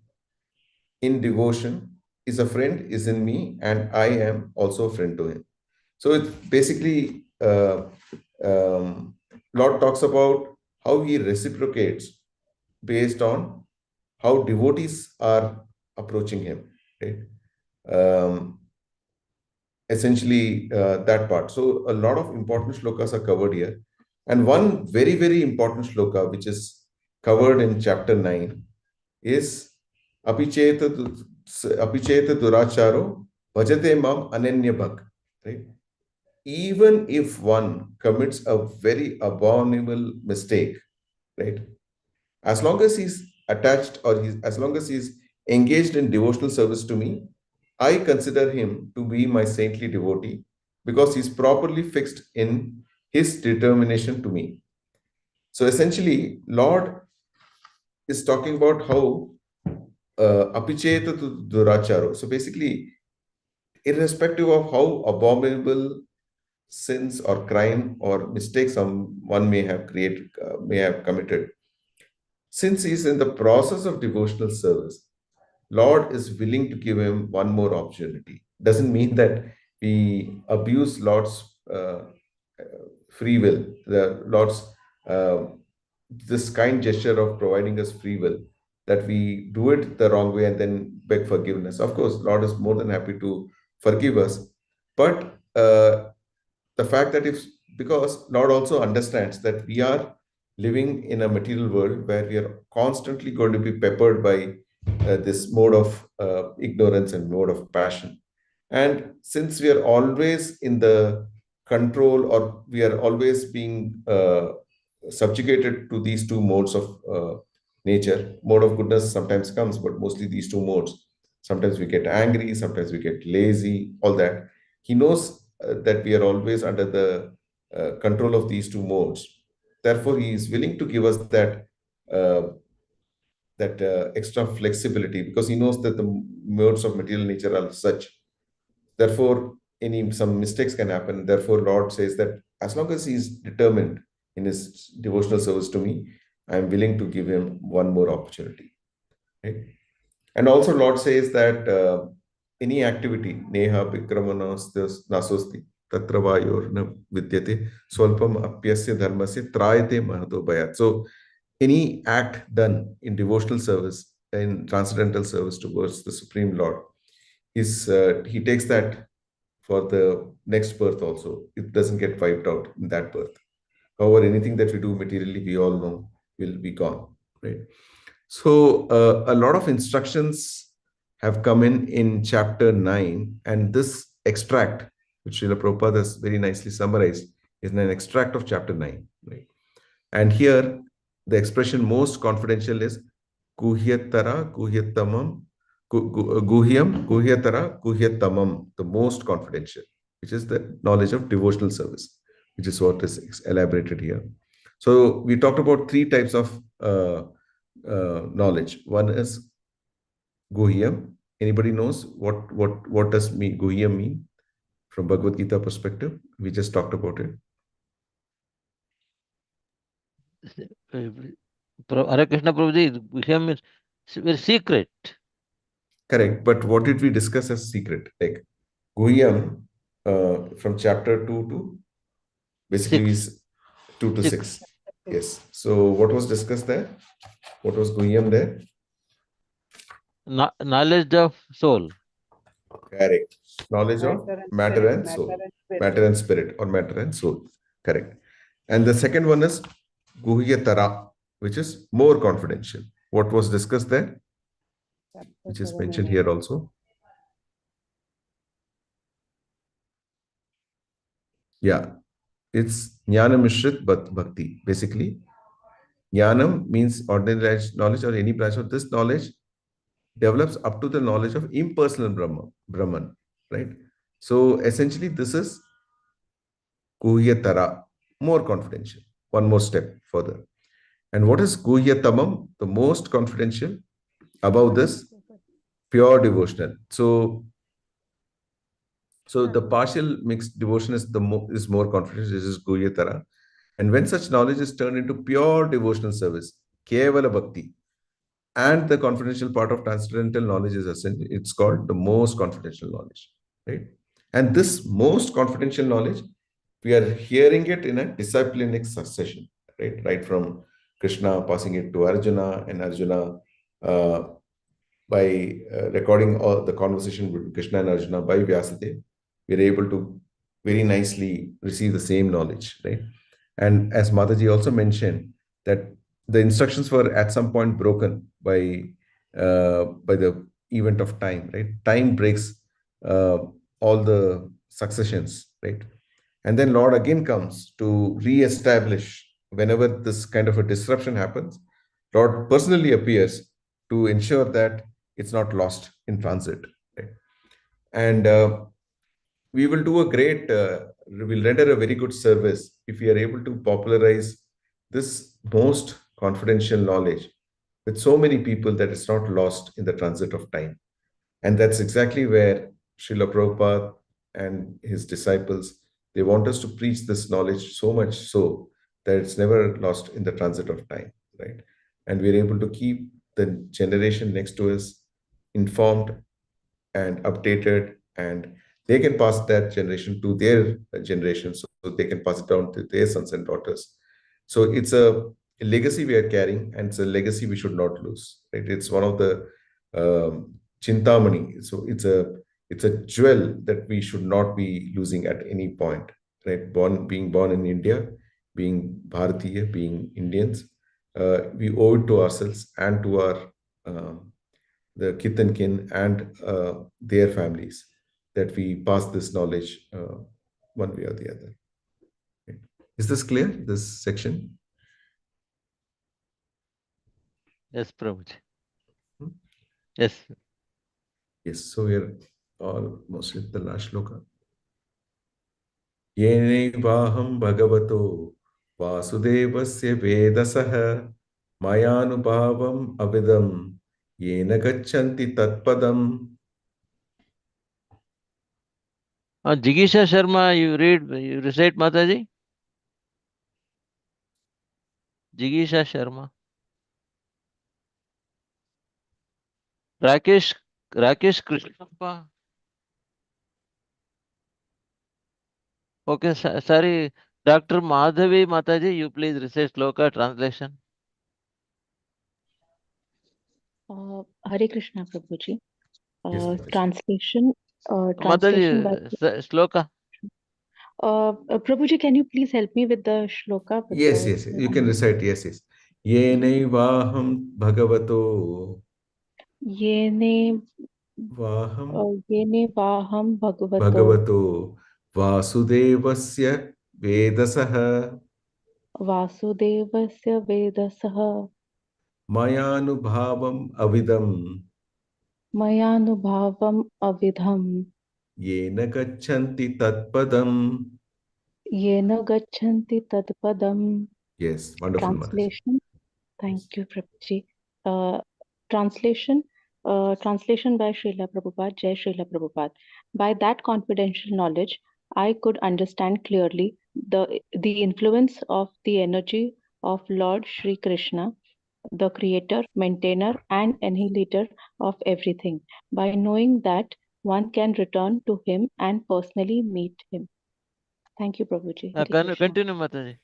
in devotion is a friend, is in me, and I am also a friend to him. So it's basically, Lord talks about how he reciprocates based on how devotees are approaching him. Right? Essentially, that part. So a lot of important shlokas are covered here. And one very, very important shloka, which is covered in chapter 9, is Apicheta Duracharo Bhajate Mam Ananya Bhak. Right? Even if one commits a very abominable mistake, right? As long as he's attached, or as long as he's engaged in devotional service to me, I consider him to be my saintly devotee because he's properly fixed in his determination to me. So essentially, Lord is talking about how apicheta duracharo. So basically, irrespective of how abominable sins or crime or mistakes one may have committed, since he's in the process of devotional service, Lord is willing to give him one more opportunity. Doesn't mean that we abuse Lord's free will, the Lord's this kind gesture of providing us free will, that we do it the wrong way and then beg forgiveness. Of course, Lord is more than happy to forgive us, but the fact that because Lord also understands that we are living in a material world where we are constantly going to be peppered by this mode of ignorance and mode of passion. And since we are always in the control, or we are always being subjugated to these two modes of nature, mode of goodness sometimes comes, but mostly these two modes. Sometimes we get angry, sometimes we get lazy, all that. He knows that we are always under the control of these two modes. Therefore, he is willing to give us that extra flexibility, because he knows that the modes of material nature are such. Therefore, some mistakes can happen. Therefore, Lord says that as long as he is determined in his devotional service to me, I am willing to give him one more opportunity. Okay? And also Lord says that any activity, neha vikramanas nasosti, tatra vayorna vidyate, swalpam apyasya dharmasya trayate mahato bhayat. So any act done in devotional service, in transcendental service towards the Supreme Lord, he takes that for the next birth also. It doesn't get wiped out in that birth. However, anything that we do materially, we all know will be gone, right? So a lot of instructions have come in chapter 9, and this extract, which Srila Prabhupada has very nicely summarized, is an extract of chapter 9, right? And here, the expression most confidential is guhyatara guhyatamam guhyam guhyatara guhyatamam, the most confidential, which is the knowledge of devotional service, which is what is elaborated here. So we talked about three types of knowledge. One is guhyam. Anybody knows what does guhyam mean from Bhagavad Gita perspective? We just talked about it. Hare Krishna Prabhuji, him means very secret. Correct. But what did we discuss as secret? Like Guhyam from chapter 2 to basically 6. is 2 to 6. Yes. So what was discussed there? What was Guhyam there? Knowledge of soul. Correct. Knowledge of matter and soul. Matter and spirit, or matter and soul. Correct. And the second one is Guhyatara, which is more confidential. What was discussed there? Which is mentioned here also. Yeah. It's Jnana Mishrit Bhakti. Basically, Jnanam means ordinary knowledge or any branch of this knowledge develops up to the knowledge of impersonal Brahman, right? So essentially, this is Guhyatara, more confidential, one more step further. And what is Guhyatamam? The most confidential. Above this, pure devotional. So the partial mixed devotion is is more confidential. This is Guhyatara. And when such knowledge is turned into pure devotional service, Kevala Bhakti, and the confidential part of transcendental knowledge is essential. It's called the most confidential knowledge, right? And this most confidential knowledge, we are hearing it in a disciplinic succession, right? Right from Krishna passing it to Arjuna, and Arjuna by recording all the conversation between Krishna and Arjuna by Vyasadeva, we are able to very nicely receive the same knowledge, right? And as Mataji also mentioned, that the instructions were at some point broken by the event of time, right? Time breaks all the successions, right? And then Lord again comes to re-establish whenever this kind of a disruption happens. Lord personally appears to ensure that it's not lost in transit, right? And we will do a great, we'll render a very good service if we are able to popularize this most confidential knowledge with so many people that it's not lost in the transit of time. And that's exactly where Srila Prabhupada and his disciples, they want us to preach this knowledge so much so that it's never lost in the transit of time, right? And we're able to keep the generation next to us informed and updated, and they can pass that generation to their generation, so they can pass it down to their sons and daughters. So it's a legacy we are carrying, and it's a legacy we should not lose, right? It's one of the chintamani. So it's a jewel that we should not be losing at any point, right? Being born in India, being Bharatiya, being Indians, we owe it to ourselves and to our the kith and kin and their families that we pass this knowledge one way or the other. Right. Is this clear, this section? Yes, Prabhuji. Hmm? Yes. Yes, so we are almost at the last shloka. Yenevaham bhagavato vasudevasya vedasah mayanubhavam avidam yena gachanti tatpadam. Jigisha Sharma, you recite Mataji? Jigisha Sharma. Rakesh Krishnappa. Okay, sorry. Dr. Madhavi Mataji, you please recite Shloka translation. Hare Krishna Prabhuji. Yes, Mataji. Translation by Mataji, Shloka. Prabhuji, can you please help me with the shloka? Yes, you can recite. Yes. Yenevaham bhagavato Yene vaham Yene Vaham Bhagavato bhagavato vasudevasya vedasaha Vasudevasya Vedasaha mayanubhavam avidam Mayanubhavam Avidham yena gachanti tatpadam. Yena Gachanti Tadpadam. Yes, wonderful, Mataji. Translation. Thank you, Prabhuji. Uh, translation. Translation by Srila Prabhupada, Jai Srila Prabhupada. By that confidential knowledge, I could understand clearly the influence of the energy of Lord Sri Krishna, the creator, maintainer, and annihilator of everything. By knowing that, one can return to him and personally meet him. Thank you, Prabhuji. Hare Krishna. Continue, Mataji.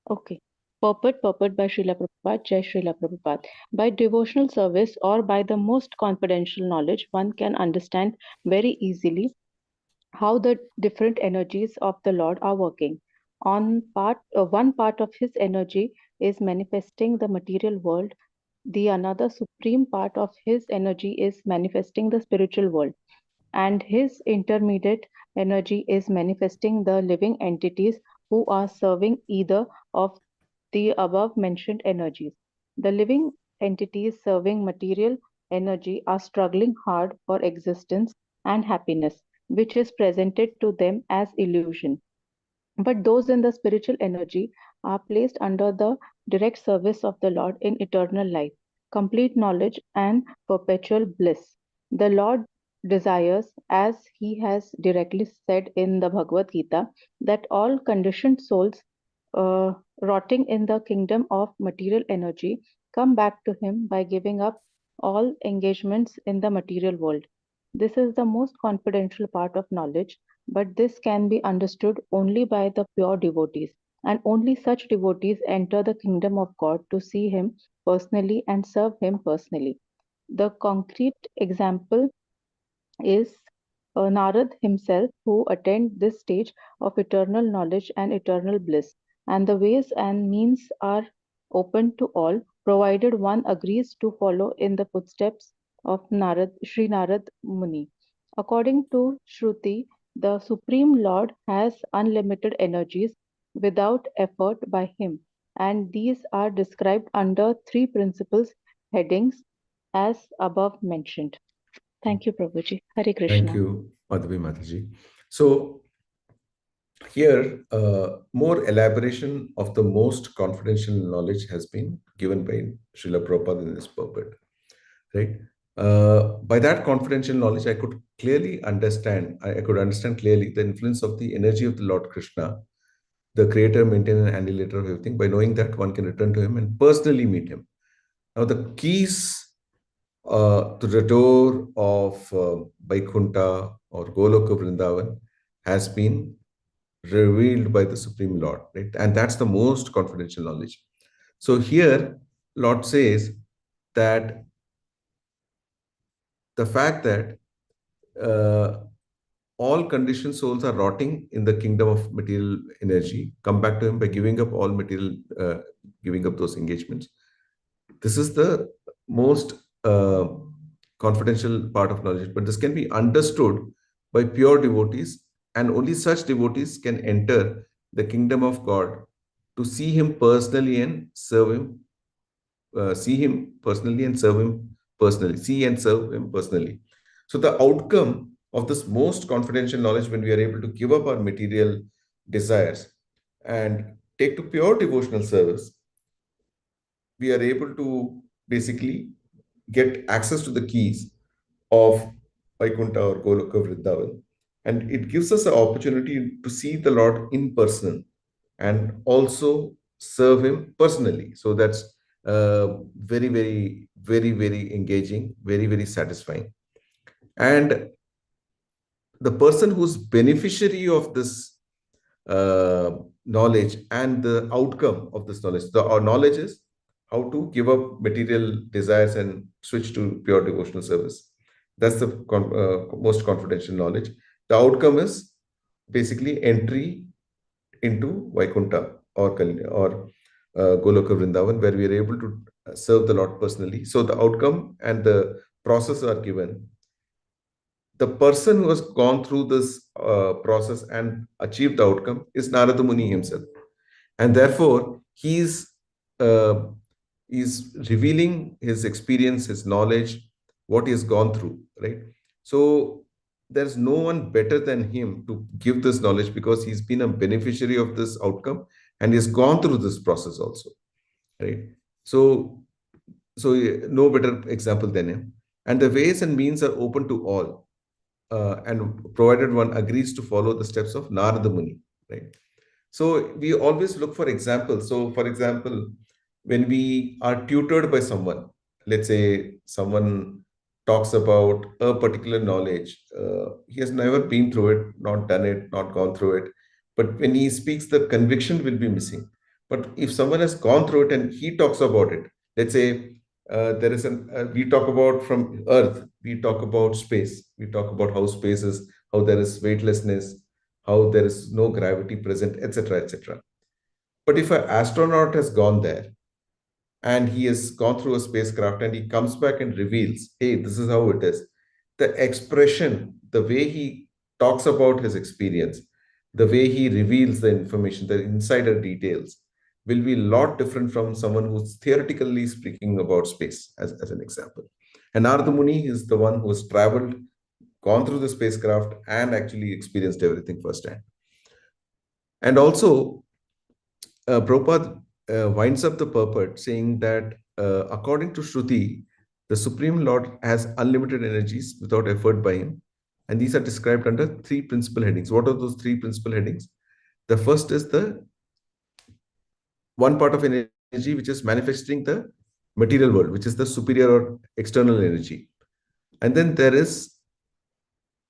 Okay. Purport by Srila Prabhupada, Jai Srila Prabhupada. By devotional service or by the most confidential knowledge, one can understand very easily how the different energies of the Lord are working. One part of his energy is manifesting the material world. The another supreme part of his energy is manifesting the spiritual world, and his intermediate energy is manifesting the living entities who are serving either of the above mentioned energies. The living entities serving material energy are struggling hard for existence and happiness, which is presented to them as illusion. But those in the spiritual energy are placed under the direct service of the Lord in eternal life, complete knowledge, and perpetual bliss. The Lord desires, as he has directly said in the Bhagavad Gita, that all conditioned souls uh, rotting in the kingdom of material energy come back to him by giving up all engagements in the material world. This is the most confidential part of knowledge, but this can be understood only by the pure devotees, and only such devotees enter the kingdom of God to see him personally and serve him personally. The concrete example is Narad himself, who attained this stage of eternal knowledge and eternal bliss. And the ways and means are open to all, provided one agrees to follow in the footsteps of Sri Narad Muni. According to Shruti, the Supreme Lord has unlimited energies without effort by him, and these are described under three principles headings as above mentioned. Thank you, Prabhuji. Hare Krishna. Thank you, Madhavi Mataji. So here, more elaboration of the most confidential knowledge has been given by Srila Prabhupada in this purport, right? By that confidential knowledge, I could clearly understand, I could understand clearly the influence of the energy of the Lord Krishna, the creator, maintainer, and annihilator of everything. By knowing that, one can return to him and personally meet him. Now, the keys to the door of Vaikuntha or Goloka Vrindavan has been revealed by the Supreme Lord, right? And that's the most confidential knowledge. So here, Lord says that the fact that all conditioned souls are rotting in the kingdom of material energy come back to him by giving up all material, giving up those engagements. This is the most confidential part of knowledge, but this can be understood by pure devotees, and only such devotees can enter the kingdom of God to see him personally and serve him, see him personally and serve him personally, see and serve him personally. So the outcome of this most confidential knowledge, when we are able to give up our material desires and take to pure devotional service, we are able to basically get access to the keys of Vaikuntha or Goloka Vrindavan. And it gives us an opportunity to see the Lord in person and also serve him personally. So that's very, very, very, very engaging, very, very satisfying. And the person who's beneficiary of this knowledge and the outcome of this knowledge, our knowledge is how to give up material desires and switch to pure devotional service. That's the most confidential knowledge. The outcome is basically entry into Vaikuntha or Goloka Vrindavan, where we are able to serve the Lord personally. So the outcome and the process are given. The person who has gone through this process and achieved the outcome is Narada Muni himself, and therefore uh, he's revealing his experience, his knowledge, what he has gone through, right? So there's no one better than him to give this knowledge, because he's been a beneficiary of this outcome and he's gone through this process also, right? So no better example than him. And the ways and means are open to all, and provided one agrees to follow the steps of Narada Muni, right? So we always look for examples. So, for example, when we are tutored by someone, let's say someone talks about a particular knowledge, he has never been through it, not done it, not gone through it. But when he speaks, the conviction will be missing. But if someone has gone through it and he talks about it, let's say there is we talk about from Earth, we talk about space, we talk about how space is, how there is weightlessness, how there is no gravity present, etc., etc. But if an astronaut has gone there and he has gone through a spacecraft and he comes back and reveals, hey, this is how it is, the expression, the way he talks about his experience, the way he reveals the information, the insider details, will be a lot different from someone who's theoretically speaking about space, as an example. And Narada Muni is the one who has traveled, gone through the spacecraft, and actually experienced everything firsthand. And also, Prabhupada winds up the purport saying that according to Shruti, the Supreme Lord has unlimited energies without effort by him. And these are described under three principal headings. What are those three principal headings? The first is the one part of energy which is manifesting the material world, which is the superior or external energy. And then there is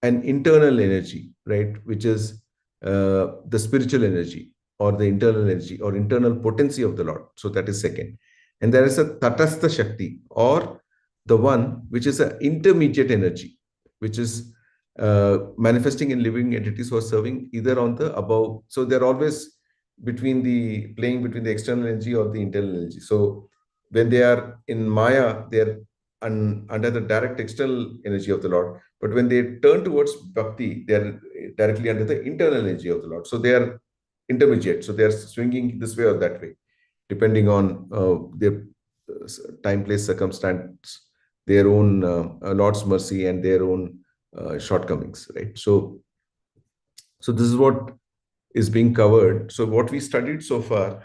an internal energy, right, which is the spiritual energy or the internal energy or internal potency of the Lord. So that is second. And there is a Tatastha Shakti, or the one which is an intermediate energy, which is manifesting in living entities who are serving either on the above. So they're always playing between the external energy or the internal energy. So when they are in Maya, they're under the direct external energy of the Lord. But when they turn towards bhakti, they are directly under the internal energy of the Lord. So they are intermediate. So they are swinging this way or that way, depending on their time, place, circumstance, their own Lord's mercy and their own shortcomings, right? So this is what is being covered. So what we studied so far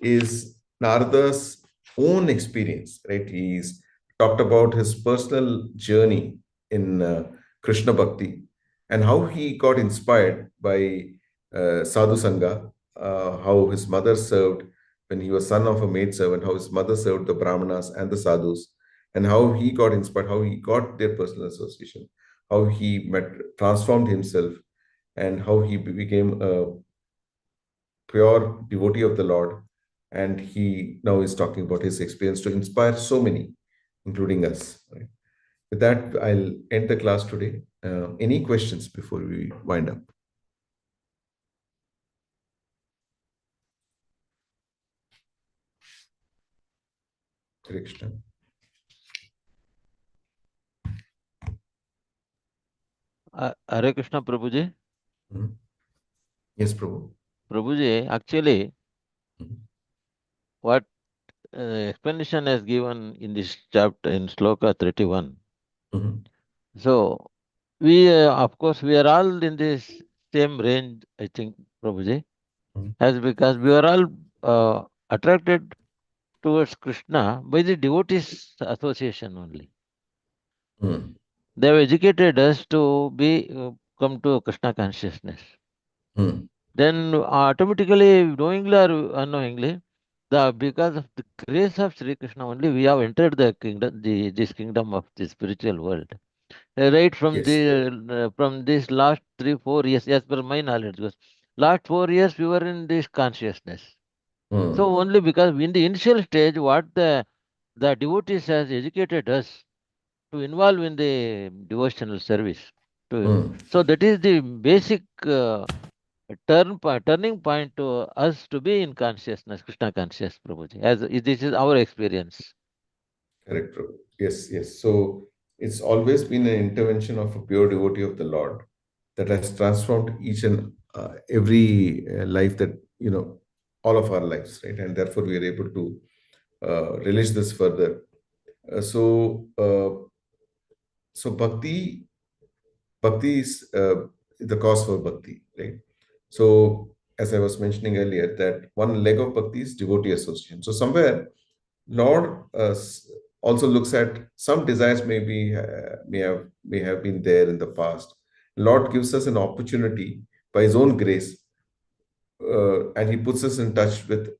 is Narada's own experience, right? He's talked about his personal journey in Krishna Bhakti and how he got inspired by Sadhu Sangha, how his mother served when he was son of a maid servant, how his mother served the Brahmanas and the Sadhus, and how he got inspired, how he got their personal association, how he transformed himself, and how he became a pure devotee of the Lord. And he now is talking about his experience to inspire so many, including us. Right? With that, I'll end the class today. Any questions before we wind up? Hare Krishna. Hare Krishna, Prabhuji. Yes, Prabhu. Prabhuji, actually, Mhm. what explanation is given in this chapter in Sloka 31. Mhm. So, we, of course, we are all in this same range, I think, Prabhuji, Mhm. as because we are all attracted towards Krishna by the devotees association only. Mhm. They have educated us to be come to Krishna consciousness. Mhm. Then automatically, knowingly or unknowingly, because of the grace of Sri Krishna only, we have entered the kingdom, this kingdom of the spiritual world. Right from from this last 3-4 years, as per my knowledge goes, last 4 years we were in this consciousness. So only because in the initial stage, what the devotees has educated us to involve in the devotional service. So that is the basic turning point to us to be in consciousness, Krishna conscious, Prabhuji. As this is our experience. Correct, Prabhu. Yes, yes. So it's always been an intervention of a pure devotee of the Lord that has transformed each and every life that, all of our lives, right? And therefore we are able to release this further. So bhakti is the cause for bhakti, right? So as I was mentioning earlier, that one leg of bhakti is devotee association. So somewhere Lord also looks at some desires may have been there in the past. Lord gives us an opportunity by His own grace, and He puts us in touch with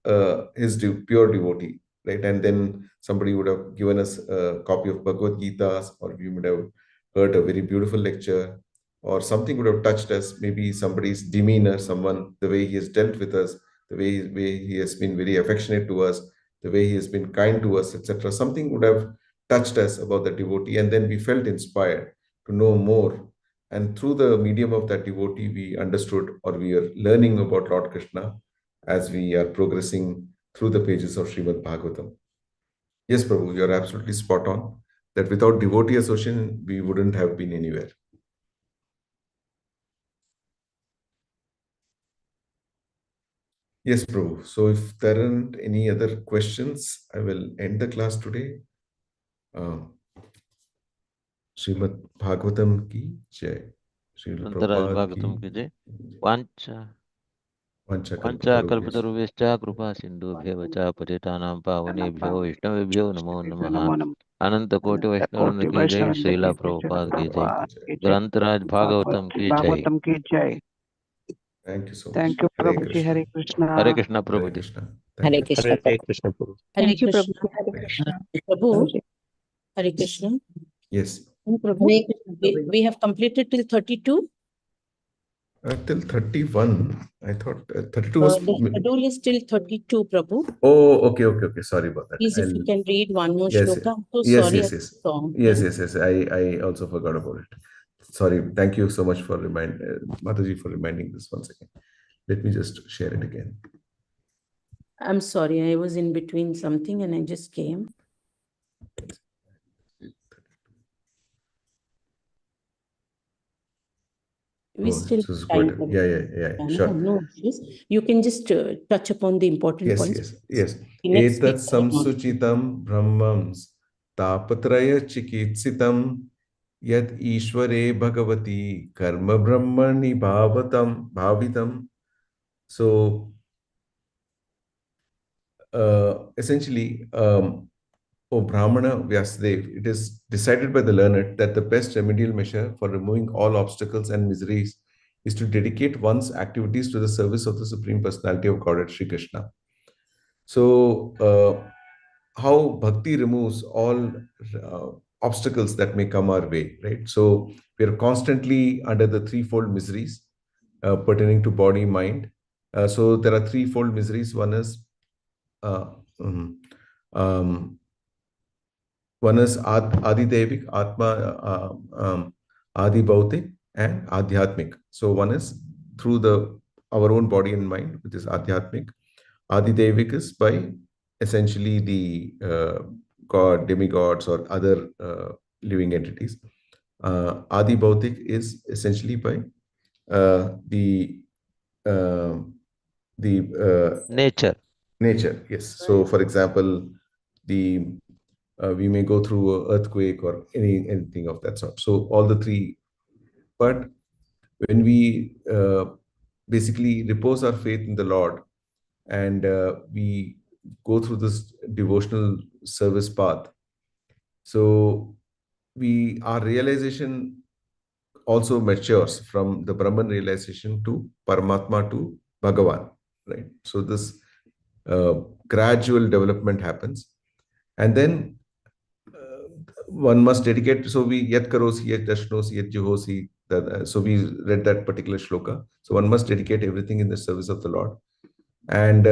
His pure devotee, right? And then somebody would have given us a copy of Bhagavad Gita, or we would have heard a very beautiful lecture, or something would have touched us. Maybe somebody's demeanor, the way he has dealt with us, the way he has been very affectionate to us, the way he has been kind to us, etc. Something would have touched us about the devotee, and then we felt inspired to know more. And through the medium of that devotee, we understood, or we are learning about Lord Krishna as we are progressing through the pages of Srimad Bhagavatam. Yes, Prabhu, you're absolutely spot on that without devotee association, we wouldn't have been anywhere. Yes, Prabhu. So if there aren't any other questions, I will end the class today. Srimad Bhagavatam ki jai. Srila Prabhupada ki jai. Vancha kalpataruvescha kripa sindhubhyo cha patitanam pavanebhyo Vaishnavebhyo namo namaha. Ananta Koti Vaishnavanda ki jai. Srila Prabhupada ki jai. Grantaraj Bhagavatam ki jai. Thank you so much. Thank you, Hare Prabhuji. Krishna. Hare Krishna. Hare Krishna, Hare Prabhuji. Krishna. Hare Krishna. Hare Krishna Prabhu. Hare Thank you, Krishna. Prabhu. Hare Krishna. Prabhu, Hare Krishna. Yes. Prabhu, we have completed till 32. Till 31. I thought 32 was. The schedule is till 32, Prabhu. Oh, okay. Sorry about that. Please, if you can read one more Yes, shloka. I'm so yes, sorry. yes. I also forgot about it. Sorry. Thank you so much for Mataji, for reminding this once again. Let me just share it again. I'm sorry. I was in between something and I just came. We still have time. Yeah. Sure. No issues. You can just touch upon the important points. Yes. Etat samsuchitam brahmams tapatraya chikitsitam yad ishvare bhagavati karma brahmani bhavitam. So essentially, O Brahmana Vyasadev, it is decided by the learned that the best remedial measure for removing all obstacles and miseries is to dedicate one's activities to the service of the Supreme Personality of Godhead, Sri Krishna. So, how bhakti removes all obstacles that may come our way, right? So, we are constantly under the threefold miseries pertaining to body, mind. So, there are threefold miseries. One is Adi Devik, Atma, Adi Bhautik, and Adhyatmik. So one is through our own body and mind, which is Adhyatmik. Adi Devik is by essentially the god, demigods, or other living entities. Adi Bhautik is essentially by the nature. Yes. So, for example, we may go through an earthquake or anything of that sort. So all the three. But when we basically repose our faith in the Lord, and we go through this devotional service path, so our realization also matures from the Brahman realization to Paramatma to Bhagavan, right? So this gradual development happens. And then one must dedicate. So we yet karosi, yet dashnosi, yet juhosi. So we read that particular shloka. So one must dedicate everything in the service of the Lord. And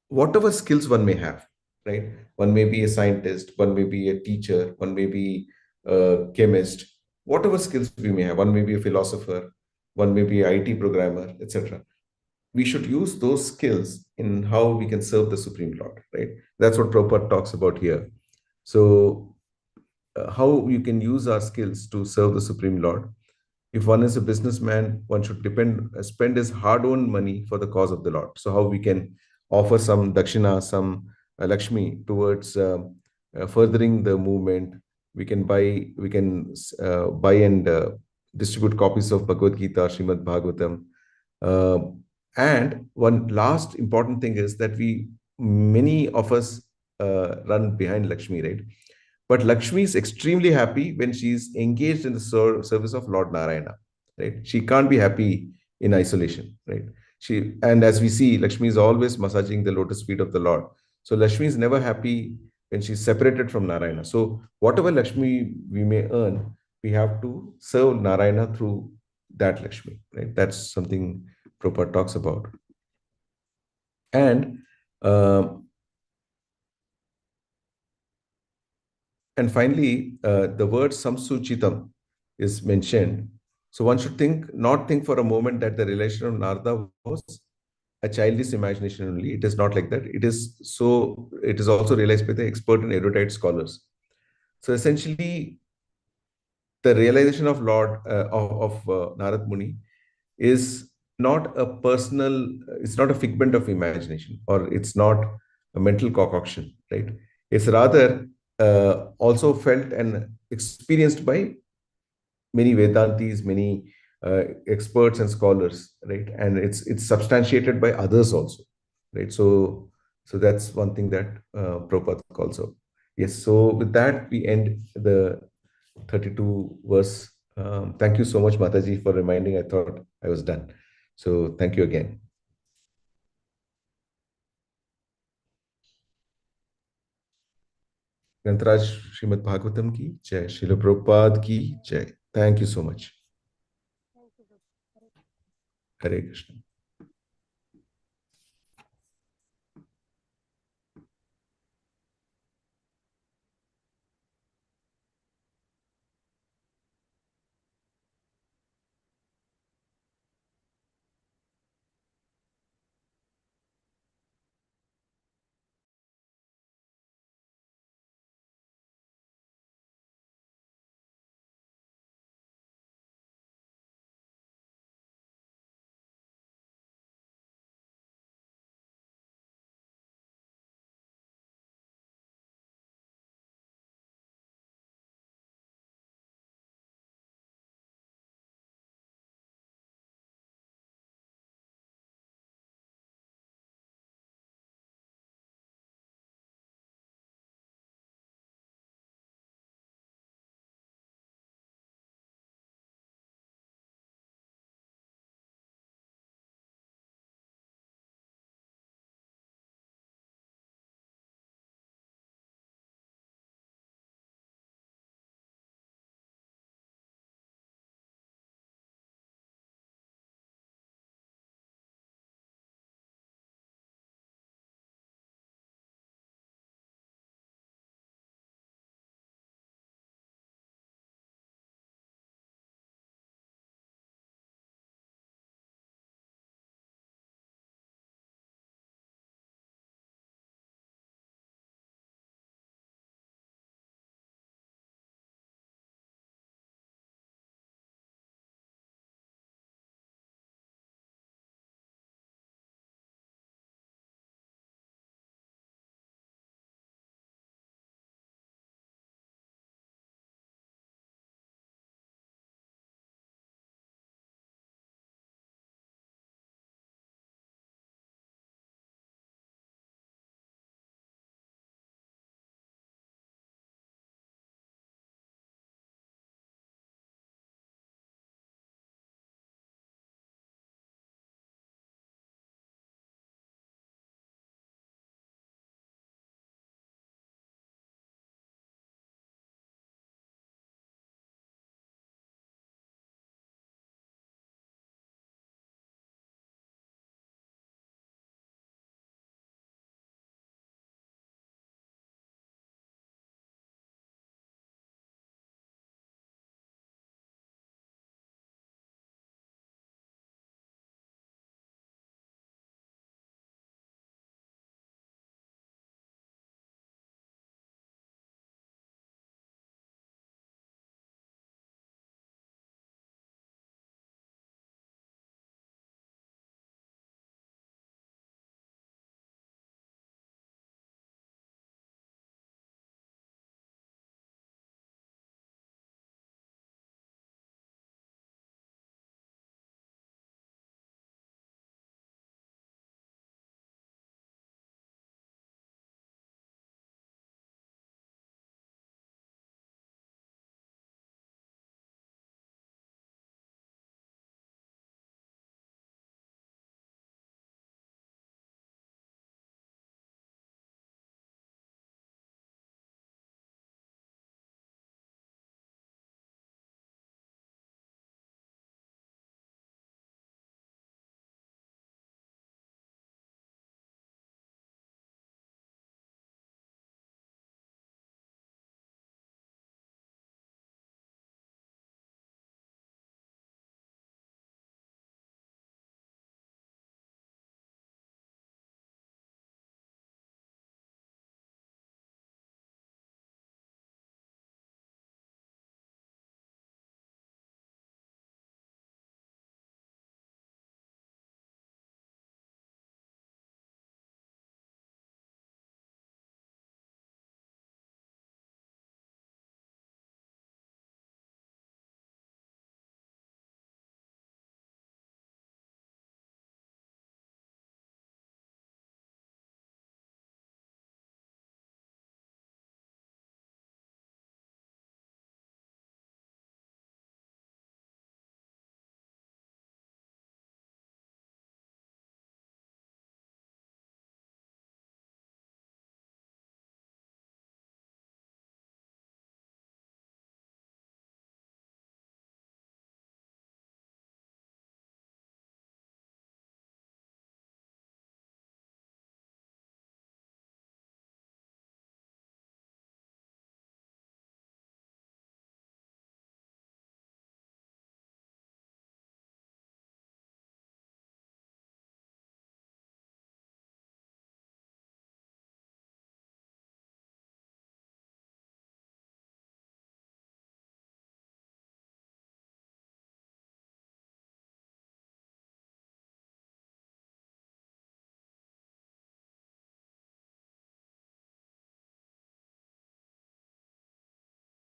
whatever skills one may have, right? One may be a scientist, one may be a teacher, one may be a chemist, whatever skills we may have, one may be a philosopher, one may be an IT programmer, etc. We should use those skills in how we can serve the Supreme Lord, right? That's what Prabhupada talks about here. So, how you can use our skills to serve the Supreme Lord. If one is a businessman, one should spend his hard-earned money for the cause of the Lord. So, how we can offer some dakshina, some Lakshmi towards furthering the movement. We can buy and distribute copies of Bhagavad Gita, Srimad Bhagavatam. And one last important thing is that many of us run behind Lakshmi, right? But Lakshmi is extremely happy when she's engaged in the service of Lord Narayana, right? She can't be happy in isolation, right? And as we see, Lakshmi is always massaging the lotus feet of the Lord. So Lakshmi is never happy when she's separated from Narayana. So whatever Lakshmi we may earn, we have to serve Narayana through that Lakshmi, right? That's something Prabhupada talks about. And finally, the word samsuchitam is mentioned. So one should not think for a moment that the relation of Narada was a childish imagination only. It is not like that. It is also realized by the expert and erudite scholars. So essentially, the realization of Narad Muni is not a personal, it's not a figment of imagination, or it's not a mental concoction, right? It's rather also felt and experienced by many Vedantis, many experts and scholars, right? And it's substantiated by others also, right? So that's one thing that Prabhupada calls out. Yes, so with that, we end the 32 verse. Thank you so much, Mataji, for reminding. I thought I was done. So thank you again. Grantaraj Srimad Bhagavatam ki jai, Srila Prabhupada ki jai. Thank you so much. Hare Krishna.